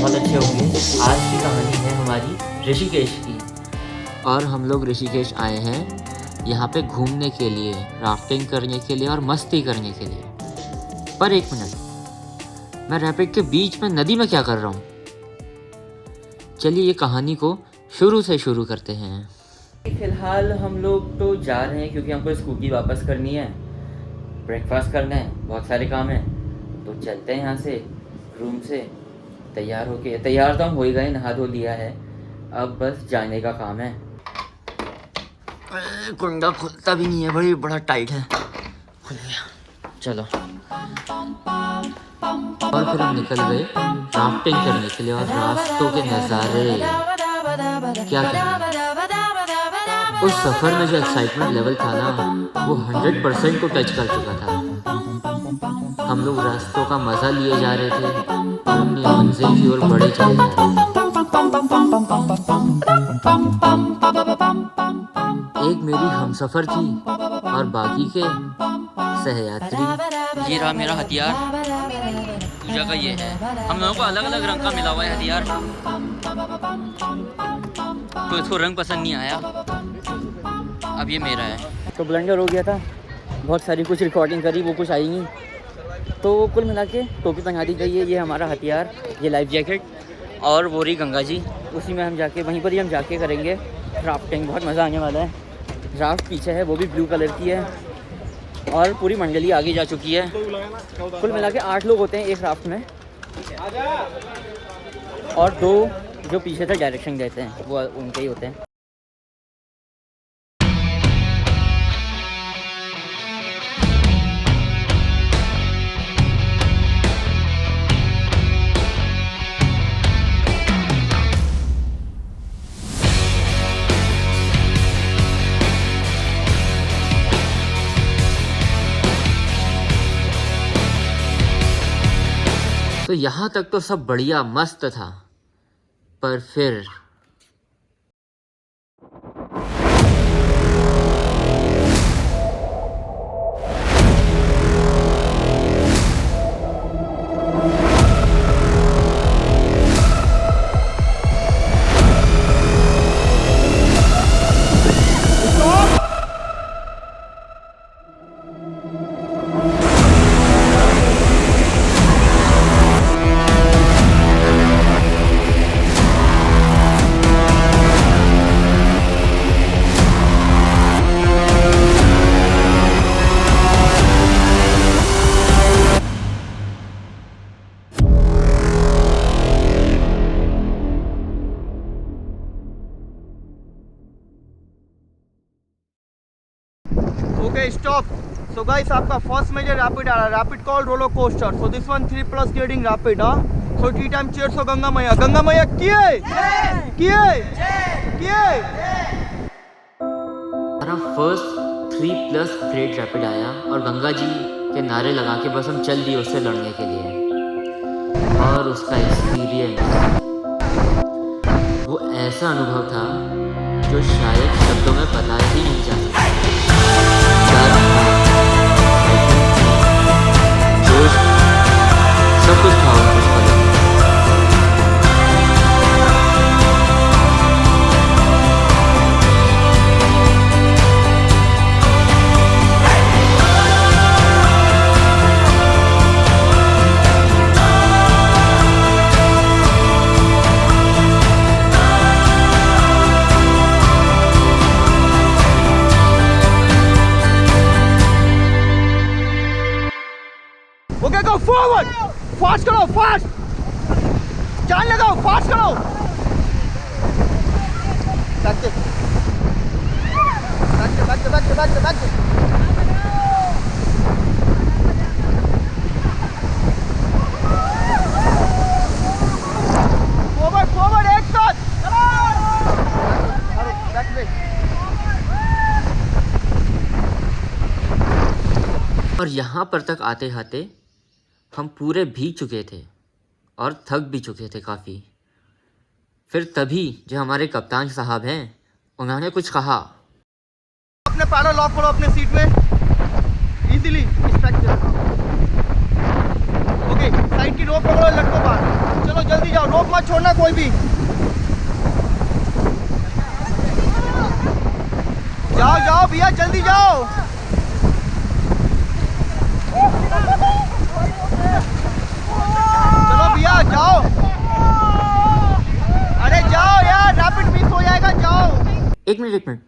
बहुत अच्छे होंगे। आज की कहानी है हमारी ऋषिकेश की, और हम लोग ऋषिकेश आए हैं यहाँ पे घूमने के लिए, राफ्टिंग करने के लिए और मस्ती करने के लिए। पर एक मिनट, मैं रैपिड के बीच में नदी में क्या कर रहा हूँ? चलिए ये कहानी को शुरू से शुरू करते हैं। फिलहाल हम लोग तो जा रहे हैं क्योंकि हमको स्कूटी वापस करनी है, ब्रेकफास्ट करना है, बहुत सारे काम हैं। तो चलते हैं यहाँ से, रूम से तैयार होके। तैयार तो हम हो ही गए, नहा धो लिया है, अब बस जाने का काम है। कुंडा खुलता भी नहीं है, बड़ा टाइट है। खुल गया, चलो। और फिर हम निकल गए राफ्टिंग करने के लिए, और रास्तों के नज़ारे क्या कहने। उस सफ़र में जो एक्साइटमेंट लेवल था ना, वो 100% को टच कर चुका था। हम लोग रास्तों का मज़ा लिए जा रहे थे और अपनी मंजिल की ओर बढ़े चले जा रहे थे। एक मेरी हमसफ़र थी और बाकी के सहयात्री। ये रहा मेरा हथियार, पूजा का ये है। हम लोगों को अलग अलग रंग का मिला हुआ है हथियार, तो इसको रंग पसंद नहीं आया, अब ये मेरा है। तो ब्लंडर हो गया था, बहुत सारी कुछ रिकॉर्डिंग करी, वो कुछ आई नहीं, तो कुल मिला के टोपी पहना दी गई है। ये हमारा हथियार, ये लाइफ जैकेट, और वो रही गंगा जी, उसी में हम जाके, वहीं पर ही हम जाके करेंगे राफ्टिंग। बहुत मज़ा आने वाला है। राफ्ट पीछे है, वो भी ब्लू कलर की है, और पूरी मंडली आगे जा चुकी है। कुल मिला के 8 लोग होते हैं एक राफ्ट में, और 2 जो पीछे से डायरेक्शन देते हैं वो उनके ही होते हैं। तो यहाँ तक तो सब बढ़िया मस्त था, पर फिर Okay, stop. So guys, आपका फर्स्ट मेजर रैपिड आ रहा है, rapid call roller coaster. So this one 3+ getting rapid. So 3 time cheers for Ganga मैया। गंगा मैया किए हमारा फर्स्ट 3+ ग्रेट रैपिड आया, और गंगा जी के नारे लगा के बस हम चल दिए उससे लड़ने के लिए। और उसका एक्सपीरियंस, वो ऐसा अनुभव था जो शायद शब्दों में बता ही नहीं जा सकता। सब कुछ था उस पल में। Okay, go forward. फास्ट करो, फास्ट जान लगाओ, फास्ट करो। बैक। फॉरवर्ड एक साथ। और यहाँ पर तक आते आते हम पूरे भीग चुके थे और थक भी चुके थे काफ़ी। फिर तभी जो हमारे कप्तान साहब हैं, उन्होंने कुछ कहा। अपने पैडल लॉक करो अपने सीट में, इजीली ओके, साइड की रोप पकड़ो, लटको बाहर, चलो जल्दी भैया, रोप मत छोड़ना कोई भी। जाओ जाओ भैया, जल्दी जाओ। चलो भैया जाओ, अरे जाओ यार, रैपिड मिस हो जाएगा, जाओ। एक मिनट,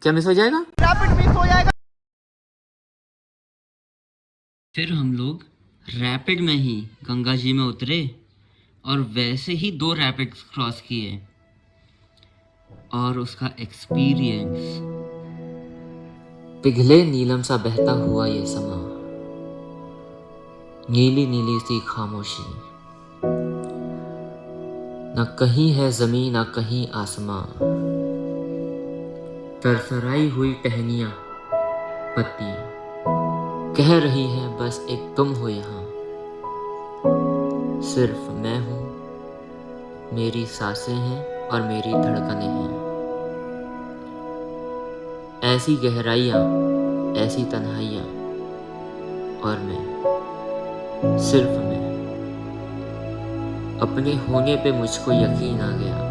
क्या मिस हो जाएगा? रैपिड मिस हो जाएगा। फिर हम लोग रैपिड में ही गंगा जी में उतरे और वैसे ही 2 रैपिड क्रॉस किए और उसका एक्सपीरियंस। पिघले नीलम सा बहता हुआ ये समा, नीली नीली सी खामोशी, न कहीं है जमीन न कहीं आसमां, तरसराई हुई टहनियां पत्तियां कह रही है बस एक तुम हो यहाँ। सिर्फ मैं हूँ, मेरी सांसें हैं और मेरी धड़कनें हैं। ऐसी गहराइयाँ, ऐसी तन्हाइयाँ, और मैं, सिर्फ मैं। अपने होने पे मुझको यकीन आ गया।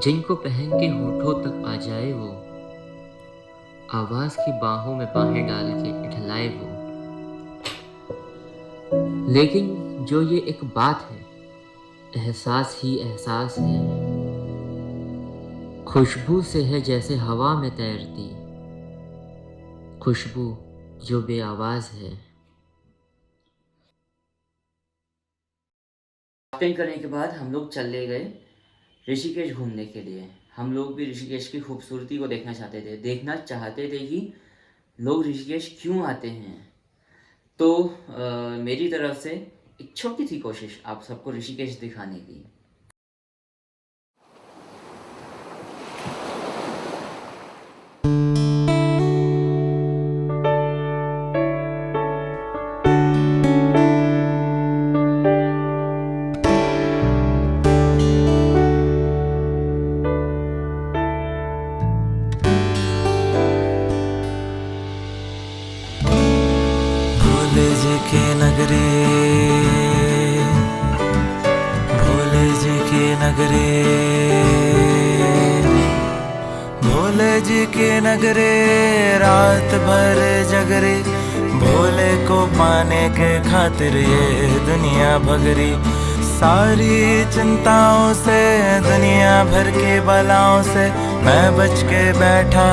जिनको पहन के होठों तक आ जाए वो, आवाज की बाहों में बाहें डाल के इठलाए वो। लेकिन जो ये एक बात है, एहसास ही एहसास है। खुशबू से है जैसे हवा में तैरती, खुशबू जो बेआवाज है। राफ्टिंग करने के बाद हम लोग चले गए ऋषिकेश घूमने के लिए। हम लोग भी ऋषिकेश की खूबसूरती को देखना चाहते थे कि लोग ऋषिकेश क्यों आते हैं। तो मेरी तरफ से एक छोटी सी कोशिश आप सबको ऋषिकेश दिखाने की। भोले जी की नगरी, भोले जी की नगरी, भोले जी की नगरी, रात भर जगरी। भोले को पाने के खातिर ये दुनिया भगरी। सारी चिंताओं से, दुनिया भर की बलाओं से मैं बच के बैठा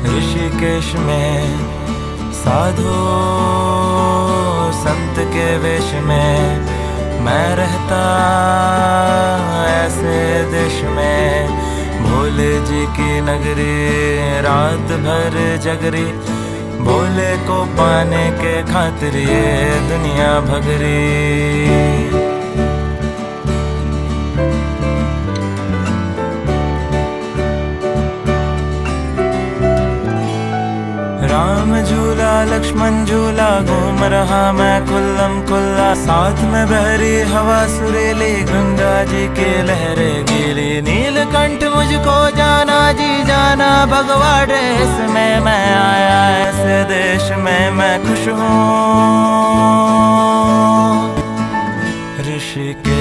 ऋषिकेश में। साधु संत के वेश में मैं रहता ऐसे देश में। भोले जी की नगरी, रात भर जगरी। भोले को पाने के खातिर ये दुनिया भगरी। राम झूला लक्ष्मण झूला, घूम रहा मैं खुल्लम खुल्ला। साथ में बहरी हवा सुरीली, गंगा जी की लहरें गीली। नीलकंठ मुझको जाना जी जाना, भगवा ड्रेस में मैं आया ऐसे देश में मैं खुश हूँ। ऋषिकेश